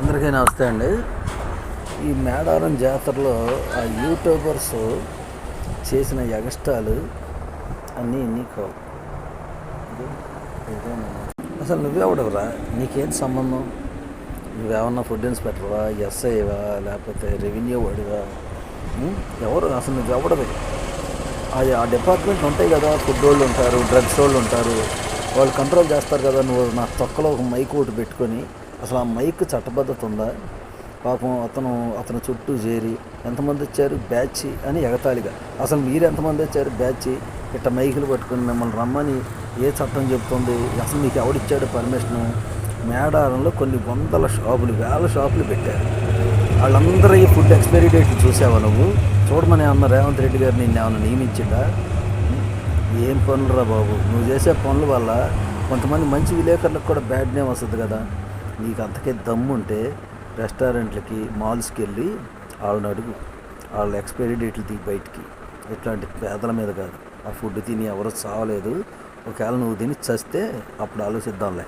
అందరికీ నమస్తే అండి. ఈ మేడారం జాతరలో ఆ యూట్యూబర్స్ చేసిన ఎగస్ట్రాలు అన్నీ నీకు అసలు నువ్వెవడవురా? నీకేంటి సంబంధం? నువ్వేమన్నా ఫుడ్ ఇన్స్పెక్టర్వా, ఎస్ఐవా, లేకపోతే రెవెన్యూ వాడివా? ఎవరు అసలు నువ్వెవడవి? ఆ డిపార్ట్మెంట్ ఉంటాయి కదా, ఫుడ్ వాళ్ళు ఉంటారు, డ్రగ్స్ వాళ్ళు ఉంటారు, వాళ్ళు కంట్రోల్ చేస్తారు కదా. నువ్వు నా తొక్కలో ఒక మైక్ ఒకటి పెట్టుకొని, అసలు ఆ మైక్ చట్టబద్ధత ఉందా? పాపం అతను చుట్టూ చేరి ఎంతమంది వచ్చారు బ్యాచ్ అని ఎగతాళిగా, అసలు మీరు ఎంతమంది వచ్చారు బ్యాచ్, ఇట్ట మైకులు పట్టుకొని మిమ్మల్ని రమ్మని ఏ చట్టం చెప్తుంది? అసలు మీకు ఎవడిచ్చాడు పర్మిషను? మేడారంలో కొన్ని వందల షాపులు, వేల షాపులు పెట్టారు. వాళ్ళందరూ ఈ ఫుడ్ ఎక్స్పైరీ డేట్లు చూసావా నువ్వు? చూడమని అన్న రేవంత్ రెడ్డి గారు నిన్ను ఏమైనా నియమించిందా? ఏం పనులురా బాబు, నువ్వు చేసే పనుల వల్ల కొంతమంది మంచి విలేకరులకు కూడా బ్యాడ్ నేమ్ వస్తుంది కదా. నీకు అంతకే దమ్ముంటే రెస్టారెంట్లకి, మాల్స్కి వెళ్ళి వాళ్ళని అడుగు, వాళ్ళ ఎక్స్పైరీ డేట్లు తీ బయటికి. ఇట్లాంటి పేదల మీద కాదు. ఆ ఫుడ్ తిని ఎవరు చావలేదు. ఒకవేళ నువ్వు తిని చస్తే అప్పుడు ఆలోచిద్దాంలే.